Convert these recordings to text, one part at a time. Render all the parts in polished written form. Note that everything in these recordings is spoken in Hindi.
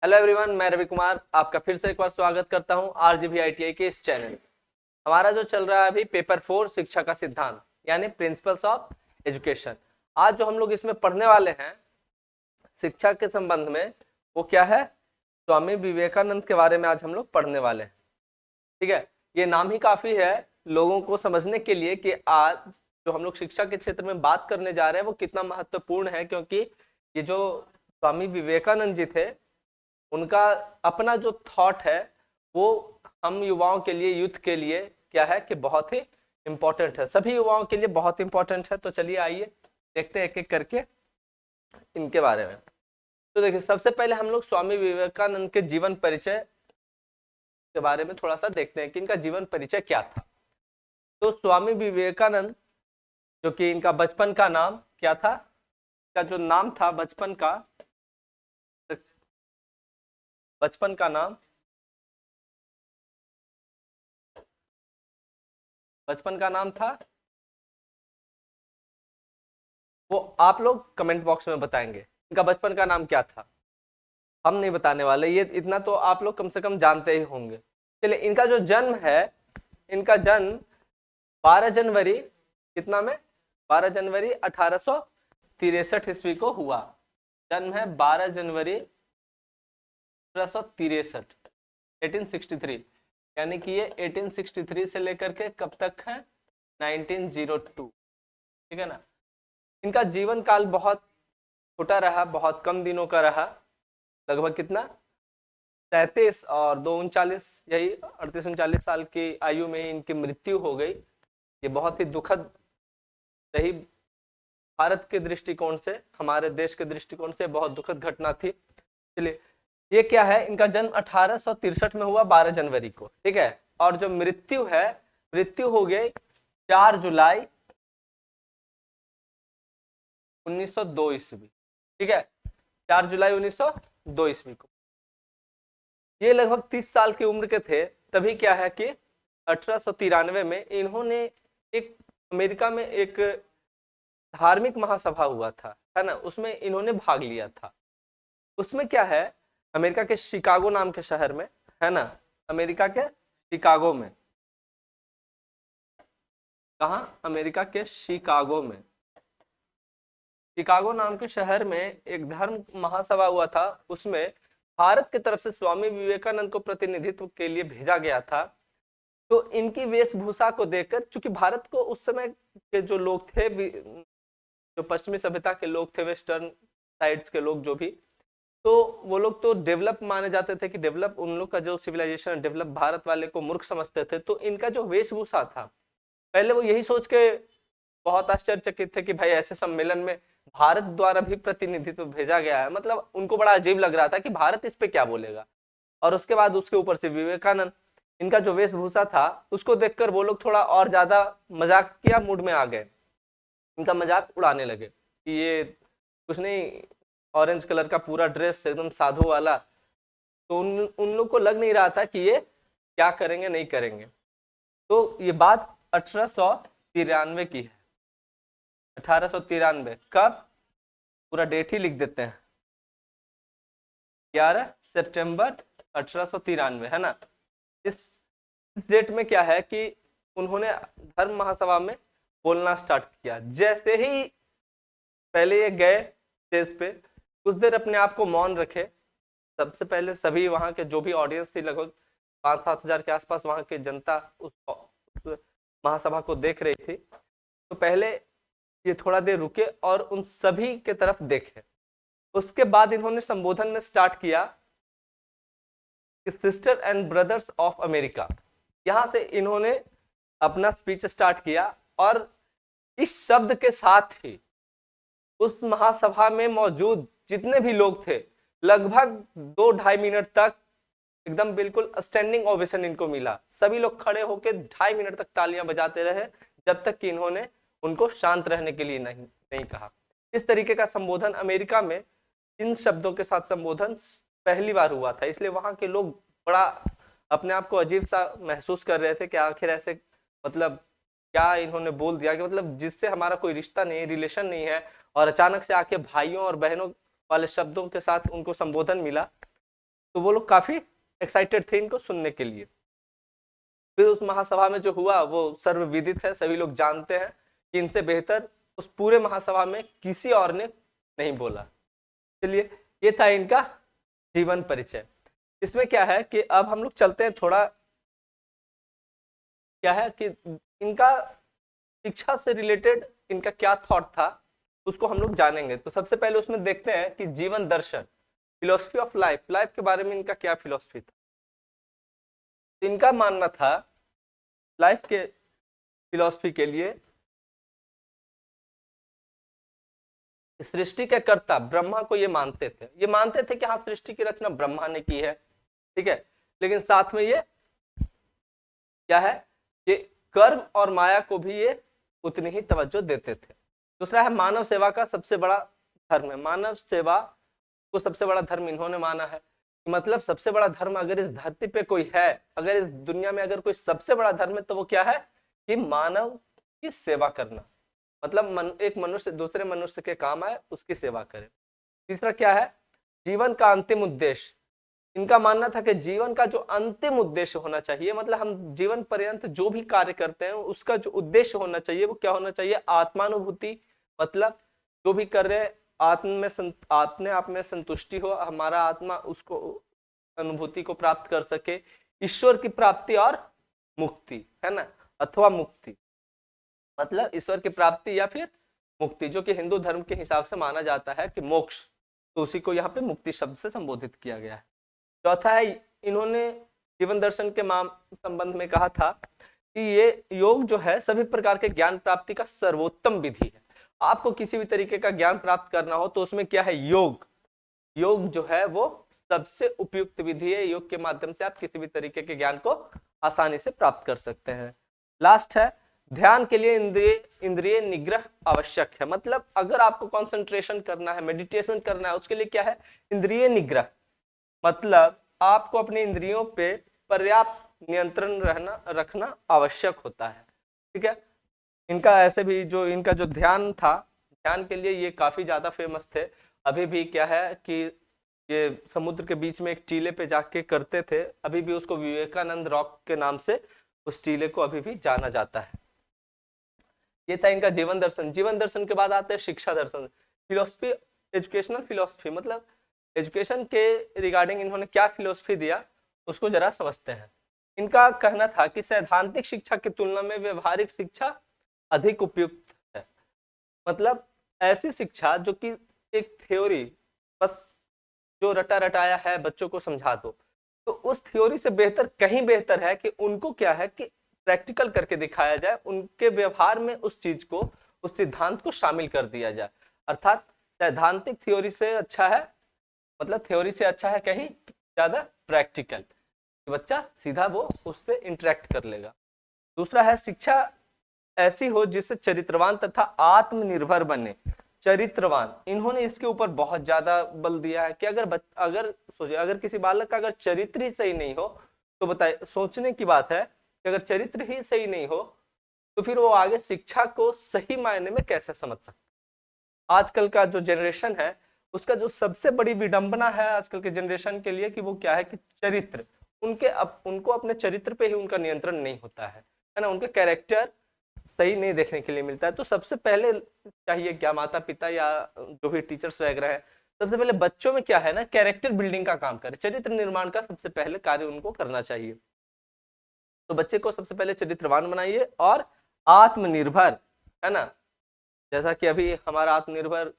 हेलो एवरीवन, मैं रवि कुमार आपका फिर से एक बार स्वागत करता हूं आरजीवी आईटीआई के इस चैनल। हमारा जो चल रहा है अभी पेपर 4 शिक्षा का सिद्धांत यानी प्रिंसिपल्स ऑफ एजुकेशन। आज जो हम लोग इसमें पढ़ने वाले हैं शिक्षा के संबंध में वो क्या है, स्वामी विवेकानंद के बारे में आज हम लोग पढ़ने वाले हैं। ठीक है, ये नाम ही काफी है लोगों को समझने के लिए कि आज जो हम लोग शिक्षा के क्षेत्र में बात करने जा रहे हैं वो कितना महत्वपूर्ण है, क्योंकि ये जो स्वामी विवेकानंद जी थे उनका अपना जो थॉट है वो हम युवाओं के लिए, यूथ के लिए क्या है कि बहुत ही इंपॉर्टेंट है, सभी युवाओं के लिए बहुत इंपॉर्टेंट है। तो चलिए आइए देखते हैं एक एक करके इनके बारे में। तो देखिए, सबसे पहले हम लोग स्वामी विवेकानंद के जीवन परिचय के बारे में थोड़ा सा देखते हैं कि इनका जीवन परिचय क्या था। तो स्वामी विवेकानंद, जो कि इनका बचपन का नाम क्या था, इनका जो नाम था बचपन का नाम, बचपन का नाम था, वो आप लोग कमेंट बॉक्स में बताएंगे इनका बचपन का नाम क्या था। हम नहीं बताने वाले, ये इतना तो आप लोग कम से कम जानते ही होंगे। चलिए, इनका जो जन्म है, इनका जन्म 12 जनवरी कितना में, 12 जनवरी 1863 ईस्वी को हुआ। जन्म है 12 जनवरी 1863, 1863, यानी कि ये 1863 से लेकर के कब तक है, 1902। ठीक है ना। इनका जीवन काल बहुत छोटा रहा, बहुत कम दिनों का रहा, लगभग कितना 33 और 2 39, यही 38 39 साल की आयु में इनकी मृत्यु हो गई। ये बहुत ही दुखद रही, भारत के दृष्टिकोण से, हमारे देश के दृष्टिकोण से बहुत दुखद घटना थी। चलिए, ये क्या है, इनका जन्म 1863 में हुआ 12 जनवरी को। ठीक है, और जो मृत्यु है, मृत्यु हो गई 4 जुलाई 1902 ईस्वी। ठीक है, 4 जुलाई 1902 ईस्वी को। ये लगभग 30 साल की उम्र के थे। तभी क्या है कि 1893 में इन्होंने एक, अमेरिका में एक धार्मिक महासभा हुआ था, है ना, उसमें इन्होंने भाग लिया था। उसमें क्या है, अमेरिका के शिकागो नाम के शहर में, है ना, अमेरिका के शिकागो में, कहा, अमेरिका के शिकागो में, शिकागो नाम के शहर में एक धर्म महासभा हुआ था। उसमें भारत की तरफ से स्वामी विवेकानंद को प्रतिनिधित्व के लिए भेजा गया था। तो इनकी वेशभूषा को देखकर, चूंकि भारत को उस समय के जो लोग थे, जो पश्चिमी सभ्यता के लोग थे, वेस्टर्न साइड्स के लोग जो भी, तो वो लोग तो डेवलप माने जाते थे कि डेवलप, उन लोग का जो सिविलाइजेशन डेवलप, भारत वाले को मूर्ख समझते थे। तो इनका जो वेशभूषा था, पहले वो यही सोच के बहुत आश्चर्यचकित थे कि भाई ऐसे सम्मेलन में भारत द्वारा भी प्रतिनिधित्व भेजा गया है, मतलब उनको बड़ा अजीब लग रहा था कि भारत इस पे क्या बोलेगा। और उसके बाद उसके ऊपर से विवेकानंद, इनका जो वेशभूषा था उसको देखकर वो लोग थोड़ा और ज्यादा मजाकिया मूड में आ गए, इनका मजाक उड़ाने लगे कि ये कुछ नहीं, ऑरेंज कलर का पूरा ड्रेस एकदम साधु वाला। तो उन लोग को लग नहीं रहा था कि ये क्या करेंगे नहीं करेंगे। तो ये बात 1893 की है। 1893 कब, पूरा डेट ही लिख देते हैं, 11 सितंबर 1893, है ना। इस डेट में क्या है कि उन्होंने धर्म महासभा में बोलना स्टार्ट किया। जैसे ही पहले ये गए स्टेज पे, कुछ देर अपने आप को मौन रखे। सबसे पहले सभी वहां के जो भी ऑडियंस थी, लगभग 5-7 हजार के आसपास वहां की जनता उस महासभा को देख रही थी। तो पहले ये थोड़ा देर रुके और उन सभी के तरफ देखे। उसके बाद इन्होंने संबोधन में स्टार्ट किया कि sister and brothers of America, यहां से इन्होंने अपना स्पीच स्टार्ट किया। और इस शब्द के साथ ही उस महासभा में मौजूद जितने भी लोग थे, लगभग 2-2.5 मिनट तक एकदम बिल्कुल स्टैंडिंग ओवेशन इनको मिला। सभी लोग खड़े होकर 2.5 मिनट तक तालियां बजाते रहे, जब तक कि इन्होंने उनको शांत रहने के लिए नहीं कहा। इस तरीके का संबोधन अमेरिका में इन शब्दों के साथ संबोधन पहली बार हुआ था, इसलिए वहां के लोग बड़ा अपने आप को अजीब सा महसूस कर रहे थे कि आखिर ऐसे, मतलब क्या इन्होंने बोल दिया कि मतलब जिससे हमारा कोई रिश्ता नहीं, रिलेशन नहीं है, और अचानक से आके भाइयों और बहनों वाले शब्दों के साथ उनको संबोधन मिला। तो वो लोग काफी एक्साइटेड थे इनको सुनने के लिए। फिर उस महासभा में जो हुआ वो सर्वविदित है, सभी लोग जानते हैं कि इनसे बेहतर उस पूरे महासभा में किसी और ने नहीं बोला। चलिए, ये था इनका जीवन परिचय। इसमें क्या है कि अब हम लोग चलते हैं थोड़ा, क्या है कि इनका शिक्षा से रिलेटेड इनका क्या थॉट था उसको हम लोग जानेंगे। तो सबसे पहले उसमें देखते हैं कि जीवन दर्शन, फिलोसफी ऑफ लाइफ, लाइफ के बारे में इनका क्या फिलोसफी था। तो इनका मानना था लाइफ के फिलोसफी के लिए सृष्टि के कर्ता ब्रह्मा को ये मानते थे कि हाँ सृष्टि की रचना ब्रह्मा ने की है, ठीक है। लेकिन साथ में ये क्या है कि कर्म और माया को भी ये उतनी ही तवज्जो देते थे। दूसरा है मानव सेवा का सबसे बड़ा धर्म है, मानव सेवा को सबसे बड़ा धर्म इन्होंने माना है। मतलब सबसे बड़ा धर्म अगर इस धरती पे कोई है, अगर इस दुनिया में अगर कोई सबसे बड़ा धर्म है तो वो क्या है कि मानव की सेवा करना। मतलब एक मनुष्य दूसरे मनुष्य के काम आए उसकी सेवा करे। तीसरा क्या है, जीवन का अंतिम उद्देश्य। इनका मानना था कि जीवन का जो अंतिम उद्देश्य होना चाहिए, मतलब हम जीवन पर्यंत जो भी कार्य करते हैं उसका जो उद्देश्य होना चाहिए वो क्या होना चाहिए, आत्मानुभूति। मतलब जो भी कर रहे हैं अपने आप में संतुष्टि हो, हमारा आत्मा उसको अनुभूति को प्राप्त कर सके, ईश्वर की प्राप्ति और मुक्ति, है ना, अथवा मुक्ति, मतलब ईश्वर की प्राप्ति या फिर मुक्ति, जो कि हिंदू धर्म के हिसाब से माना जाता है कि मोक्ष, तो उसी को यहाँ पे मुक्ति शब्द से संबोधित किया गया है। चौथा है, इन्होंने जीवन दर्शन के संबंध में कहा था कि ये योग जो है सभी प्रकार के ज्ञान प्राप्ति का सर्वोत्तम विधि है। आपको किसी भी तरीके का ज्ञान प्राप्त करना हो तो उसमें क्या है, योग जो है वो सबसे उपयुक्त विधि है। योग के माध्यम से आप किसी भी तरीके के ज्ञान को आसानी से प्राप्त कर सकते हैं। लास्ट है, ध्यान के लिए इंद्रिय निग्रह आवश्यक है। मतलब अगर आपको कंसंट्रेशन करना है, मेडिटेशन करना है, उसके लिए क्या है, इंद्रिय निग्रह। मतलब आपको अपने इंद्रियों पे पर्याप्त नियंत्रण रखना आवश्यक होता है, ठीक है। इनका ऐसे भी जो इनका जो ध्यान था, ध्यान के लिए ये काफी ज्यादा फेमस थे। अभी भी क्या है कि ये समुद्र के बीच में एक टीले पे जाके करते थे, अभी भी उसको विवेकानंद रॉक के नाम से उस टीले को अभी भी जाना जाता है। ये था इनका जीवन दर्शन। जीवन दर्शन के बाद आते हैं शिक्षा दर्शन, फिलोसफी, एजुकेशनल फिलोसफी। मतलब एजुकेशन के रिगार्डिंग इन्होंने क्या फिलोसफी दिया उसको जरा समझते हैं। इनका कहना था कि सैद्धांतिक शिक्षा की तुलना में व्यवहारिक शिक्षा अधिक उपयुक्त है। मतलब ऐसी शिक्षा जो कि एक थ्योरी बस जो रटा रटाया है बच्चों को समझा दो, तो उस थ्योरी से बेहतर, कहीं बेहतर है कि उनको क्या है कि प्रैक्टिकल करके दिखाया जाए, उनके व्यवहार में उस चीज को, उस सिद्धांत को शामिल कर दिया जाए। अर्थात सैद्धांतिक थ्योरी से अच्छा है, मतलब थ्योरी से अच्छा है कहीं ज्यादा प्रैक्टिकल, बच्चा सीधा वो उससे इंटरेक्ट कर लेगा। दूसरा है, शिक्षा ऐसी हो जिससे चरित्रवान तथा आत्मनिर्भर बने। चरित्रवान, इन्होंने इसके ऊपर बहुत ज्यादा बल दिया है कि अगर सोचिए, अगर किसी बालक का अगर चरित्र ही सही नहीं हो तो बताइए, सोचने की बात है कि अगर चरित्र ही सही नहीं हो तो फिर वो आगे शिक्षा को सही मायने में कैसे समझ सकता। आजकल का जो जनरेशन है उसका जो सबसे बड़ी विडंबना है आजकल के जनरेशन के लिए कि वो क्या है कि चरित्र, उनको अपने चरित्र पे ही उनका नियंत्रण नहीं होता है ना, उनके कैरेक्टर सही नहीं देखने के लिए मिलता है। तो सबसे पहले चाहिए क्या, माता पिता या जो भी टीचर्स वगैरह है, सबसे पहले बच्चों में क्या है ना, कैरेक्टर बिल्डिंग का काम करे, चरित्र निर्माण का सबसे पहले कार्य उनको करना चाहिए। तो बच्चे को सबसे पहले चरित्रवान बनाइए और आत्मनिर्भर, है ना, जैसा कि अभी हमारा आत्मनिर्भर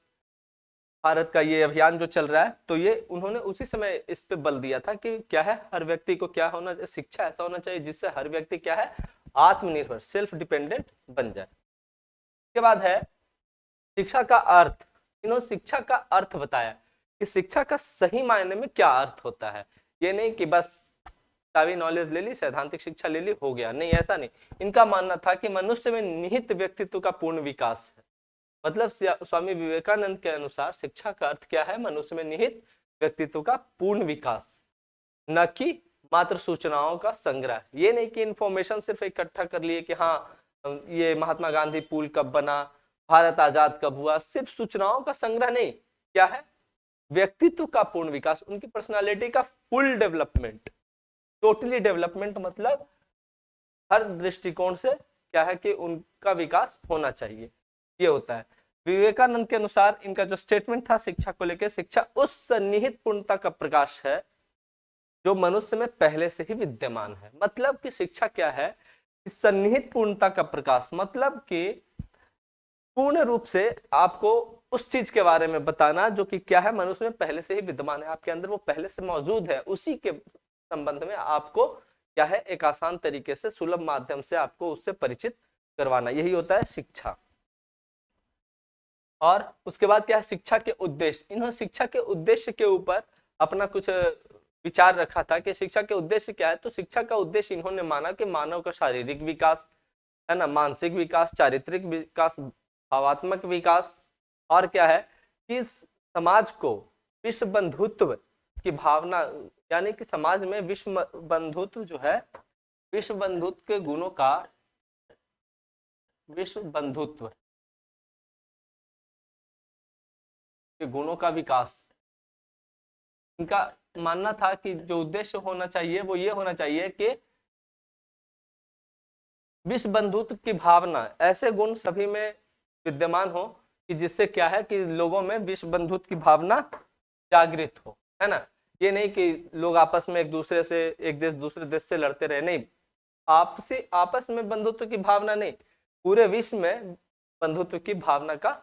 भारत का ये अभियान जो चल रहा है, तो ये उन्होंने उसी समय इस पे बल दिया था कि क्या है, हर व्यक्ति को क्या होना, शिक्षा ऐसा होना चाहिए जिससे हर व्यक्ति क्या है, आत्मनिर्भर, सेल्फ डिपेंडेंट बन जाए। इसके बाद है शिक्षा का अर्थ। इन्होंने शिक्षा का अर्थ बताया कि शिक्षा का सही मायने में क्या अर्थ होता है। ये नहीं कि बस किताबी नॉलेज ले ली, सैद्धांतिक शिक्षा ले ली, हो गया, नहीं, ऐसा नहीं। इनका मानना था कि मनुष्य में निहित व्यक्तित्व का पूर्ण विकास है। मतलब स्वामी विवेकानंद के अनुसार शिक्षा का अर्थ क्या है, मनुष्य में निहित व्यक्तित्व का पूर्ण विकास, न कि मात्र सूचनाओं का संग्रह। ये नहीं कि इंफॉर्मेशन सिर्फ इकट्ठा कर लिए कि हाँ ये महात्मा गांधी पुल कब बना, भारत आजाद कब हुआ, सिर्फ सूचनाओं का संग्रह नहीं, क्या है, व्यक्तित्व का पूर्ण विकास, उनकी पर्सनालिटी का फुल डेवलपमेंट, टोटली डेवलपमेंट, मतलब हर दृष्टिकोण से क्या है कि उनका विकास होना चाहिए, ये होता है। विवेकानंद के अनुसार इनका जो स्टेटमेंट था शिक्षा को लेकर, शिक्षा उस सन्निहित पूर्णता का प्रकाश है जो मनुष्य में पहले से ही विद्यमान है। मतलब कि शिक्षा क्या है, सन्निहित पूर्णता का प्रकाश, मतलब कि पूर्ण रूप से आपको उस चीज के बारे में बताना जो कि क्या है, मनुष्य में पहले से ही विद्यमान है, आपके अंदर वो पहले से मौजूद है, उसी के संबंध में आपको क्या है, एक आसान तरीके से, सुलभ माध्यम से आपको उससे परिचित करवाना, यही होता है शिक्षा। और उसके बाद क्या है, शिक्षा के उद्देश्य। इन्होंने शिक्षा के उद्देश्य के ऊपर अपना कुछ विचार रखा था कि शिक्षा के उद्देश्य क्या है। तो शिक्षा का उद्देश्य इन्होंने माना कि मानव का शारीरिक विकास है ना, मानसिक विकास, चारित्रिक विकास, भावात्मक विकास, और क्या है कि समाज को विश्व बंधुत्व की भावना, यानी कि समाज में विश्व बंधुत्व जो है, विश्व बंधुत्व के गुणों का, विश्व बंधुत्व के गुणों का विकास। इनका मानना था कि जो उद्देश्य होना चाहिए वो ये होना चाहिए कि विश्व बंधुत्व की भावना, ऐसे गुण सभी में विद्यमान हो कि जिससे क्या है कि लोगों में विश्व बंधुत्व की भावना जागृत हो, है ना। ये नहीं कि लोग आपस में एक दूसरे से, एक देश दूसरे देश से लड़ते रहे, नहीं, आपस में बंधुत्व की भावना नहीं, पूरे विश्व में बंधुत्व की भावना का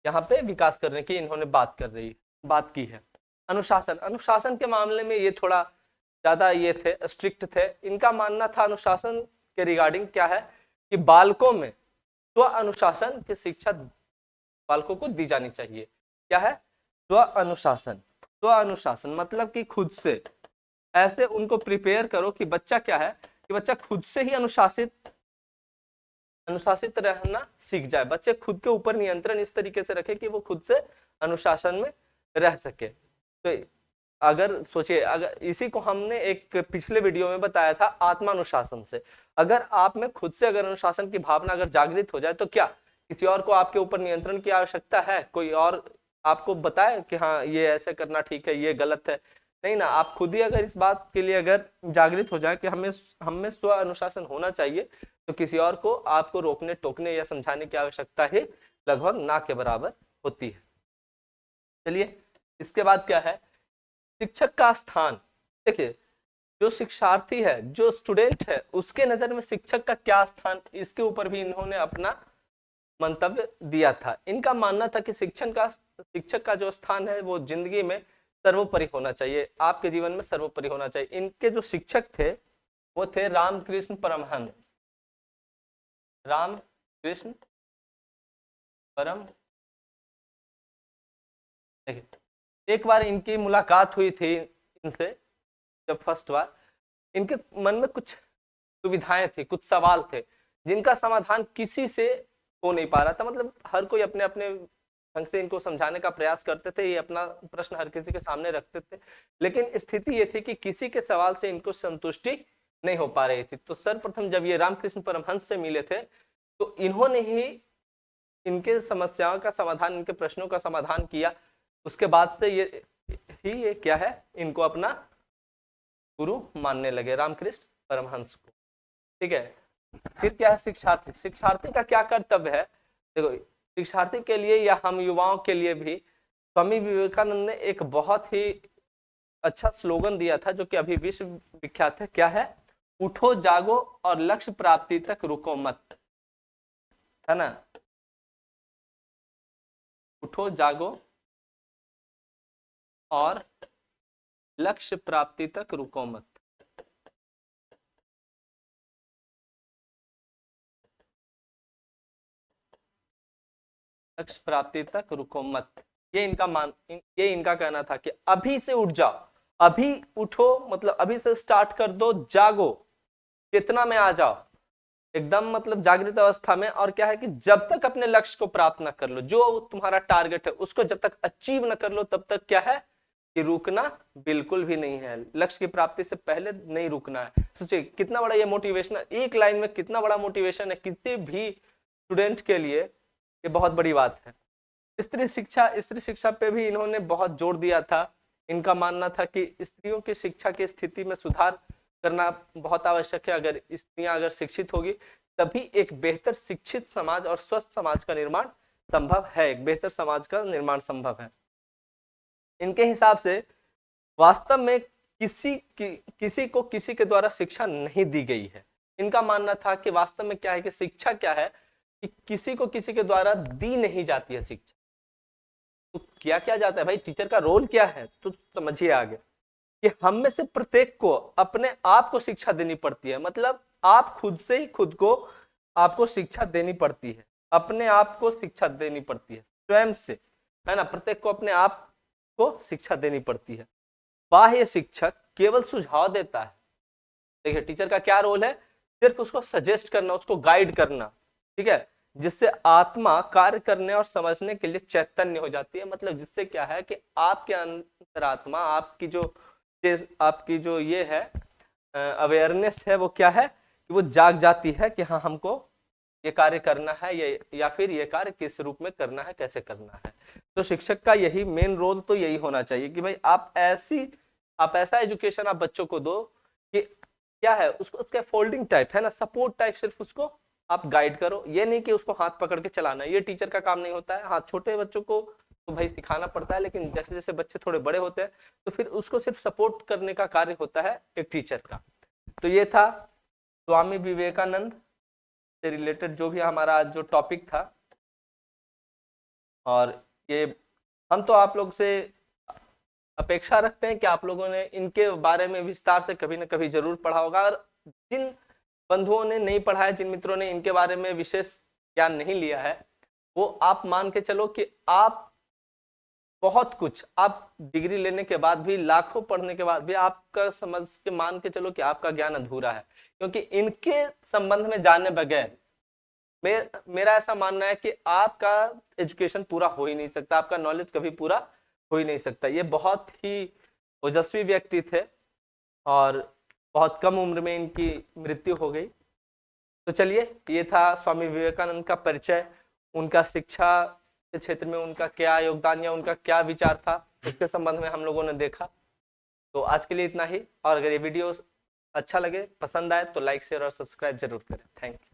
यहाँ पे विकास करने की इन्होंने बात की है। अनुशासन, अनुशासन के मामले में ये थोड़ा ज्यादा ये थे, स्ट्रिक्ट थे। इनका मानना था अनुशासन के रिगार्डिंग क्या है कि बालकों में स्व अनुशासन की शिक्षा बालकों को दी जानी चाहिए। क्या है स्व अनुशासन? स्व अनुशासन मतलब कि खुद से ऐसे उनको प्रिपेयर करो कि बच्चा क्या है कि बच्चा खुद से ही अनुशासित रहना सीख जाए, बच्चे खुद के ऊपर नियंत्रण इस तरीके से रखे कि वो खुद से अनुशासन में रह सके। तो अगर सोचिए, अगर इसी को हमने एक पिछले वीडियो में बताया था आत्मानुशासन से, अगर आप में खुद से अगर अनुशासन की भावना अगर जागृत हो जाए तो क्या किसी और को आपके ऊपर नियंत्रण की आवश्यकता है? कोई और आपको बताए कि हाँ ये ऐसे करना ठीक है, ये गलत है? नहीं ना, आप खुद ही अगर इस बात के लिए अगर जागृत हो जाए कि हमें स्व अनुशासन होना चाहिए, तो किसी और को आपको रोकने टोकने या समझाने की आवश्यकता ही लगभग ना के बराबर होती है। चलिए, इसके बाद क्या है शिक्षक का स्थान। देखिए, जो शिक्षार्थी है, जो स्टूडेंट है, उसके नजर में शिक्षक का क्या स्थान, इसके ऊपर भी इन्होंने अपना मंतव्य दिया था। इनका मानना था कि शिक्षक का जो स्थान है वो जिंदगी में सर्वोपरि होना चाहिए, आपके जीवन में सर्वोपरि होना चाहिए। इनके जो शिक्षक थे वो थे रामकृष्ण परमहंस। रामकृष्ण परम, देखिए एक बार इनकी मुलाकात हुई थी इनसे, जब फर्स्ट बार इनके मन में कुछ दुविधाएं थी, कुछ सवाल थे जिनका समाधान किसी से हो नहीं पा रहा था। मतलब हर कोई अपने अपने ढंग से इनको समझाने का प्रयास करते थे, ये अपना प्रश्न हर किसी के सामने रखते थे, लेकिन स्थिति ये थी कि किसी के सवाल से इनको संतुष्टि नहीं हो पा रही थी। तो सर्वप्रथम जब ये रामकृष्ण परमहंस से मिले थे तो इन्होंने ही इनके समस्याओं का समाधान, इनके प्रश्नों का समाधान किया। उसके बाद से ये क्या है, इनको अपना गुरु मानने लगे, रामकृष्ण परमहंस को। ठीक है, फिर क्या है शिक्षार्थी। शिक्षार्थी का क्या कर्तव्य है? देखो, शिक्षार्थी के लिए या हम युवाओं के लिए भी स्वामी विवेकानंद ने एक बहुत ही अच्छा स्लोगन दिया था जो कि अभी विश्व विख्यात है। क्या है? उठो जागो और लक्ष्य प्राप्ति तक रुको मत, है ना। उठो जागो और लक्ष्य प्राप्ति तक रुको मत। लक्ष्य प्राप्ति तक रुको मत, ये इनका कहना था कि अभी से उठ जाओ, अभी उठो, मतलब अभी से स्टार्ट कर दो, जागो, चेतना में आ जाओ एकदम, मतलब जागृत अवस्था में। और क्या है कि जब तक अपने लक्ष्य को प्राप्त न कर लो, जो तुम्हारा टारगेट है उसको जब तक अचीव न कर लो, तब तक क्या है कि रुकना बिल्कुल भी नहीं है। लक्ष्य की प्राप्ति से पहले नहीं रुकना है। सोचिए कितना बड़ा ये मोटिवेशन है, एक लाइन में कितना बड़ा मोटिवेशन है किसी भी स्टूडेंट के लिए, ये बहुत बड़ी बात है। स्त्री शिक्षा पे भी इन्होंने बहुत जोर दिया था। इनका मानना था कि स्त्रियों की शिक्षा की स्थिति में सुधार करना बहुत आवश्यक है। अगर स्त्रियां अगर शिक्षित होगी तभी एक बेहतर शिक्षित समाज और स्वस्थ समाज का निर्माण संभव है, एक बेहतर समाज का निर्माण संभव है। इनके हिसाब से वास्तव में किसी को किसी के द्वारा शिक्षा नहीं दी गई है। इनका मानना था कि वास्तव में क्या है कि शिक्षा क्या है कि किसी को किसी के द्वारा दी नहीं जाती है शिक्षा। तो क्या क्या जाता है भाई, टीचर का रोल क्या है, तो समझिए आगे कि हम में से प्रत्येक को अपने आप को शिक्षा देनी पड़ती है। मतलब आप खुद से ही खुद को आपको शिक्षा देनी पड़ती है, अपने आप को शिक्षा देनी पड़ती है स्वयं से, है ना। प्रत्येक को अपने आप को शिक्षा देनी पड़ती है। बाह्य शिक्षक केवल सुझाव देता है। देखिए टीचर का क्या रोल है, सिर्फ उसको सजेस्ट करना, उसको गाइड करना, ठीक है, जिससे आत्मा कार्य करने और समझने के लिए चैतन्य हो जाती है। मतलब जिससे क्या है कि आपके अंतरात्मा, आपकी जो ये है अवेयरनेस है, वो क्या है कि वो जाग जाती है कि हाँ हमको ये कार्य करना है, ये या फिर ये कार्य किस रूप में करना है, कैसे करना है। तो शिक्षक का यही मेन रोल तो यही होना चाहिए कि भाई आप ऐसा एजुकेशन आप बच्चों को दो कि क्या है उसको, उसका फोल्डिंग टाइप है ना, सपोर्ट टाइप, सिर्फ उसको आप गाइड करो। ये नहीं कि उसको हाथ पकड़ के चलाना, ये टीचर का काम नहीं होता है। हाँ छोटे बच्चों को तो भाई सिखाना पड़ता है, लेकिन जैसे जैसे बच्चे थोड़े बड़े होते हैं तो फिर उसको सिर्फ सपोर्ट करने का कार्य होता है एक टीचर का। तो ये था स्वामी विवेकानंद से रिलेटेड जो भी हमारा आज जो टॉपिक था। और ये हम तो आप लोग से अपेक्षा रखते हैं कि आप लोगों ने इनके बारे में विस्तार से कभी ना कभी जरूर पढ़ा होगा। और जिन बंधुओं ने नहीं पढ़ा है, जिन मित्रों ने इनके बारे में विशेष ज्ञान नहीं लिया है, वो आप मान के चलो कि आप बहुत कुछ, आप डिग्री लेने के बाद भी, लाखों पढ़ने के बाद भी आपका समझ के मान के चलो कि आपका ज्ञान अधूरा है। क्योंकि इनके संबंध में जाने बगैर मेरा ऐसा मानना है कि आपका एजुकेशन पूरा हो ही नहीं सकता, आपका नॉलेज कभी पूरा हो ही नहीं सकता। ये बहुत ही ओजस्वी व्यक्ति थे और बहुत कम उम्र में इनकी मृत्यु हो गई। तो चलिए, ये था स्वामी विवेकानंद का परिचय, उनका शिक्षा के क्षेत्र में उनका क्या योगदान या उनका क्या विचार था, उसके संबंध में हम लोगों ने देखा। तो आज के लिए इतना ही। और अगर ये वीडियो अच्छा लगे, पसंद आए, तो लाइक शेयर और सब्सक्राइब जरूर करें। Thank you.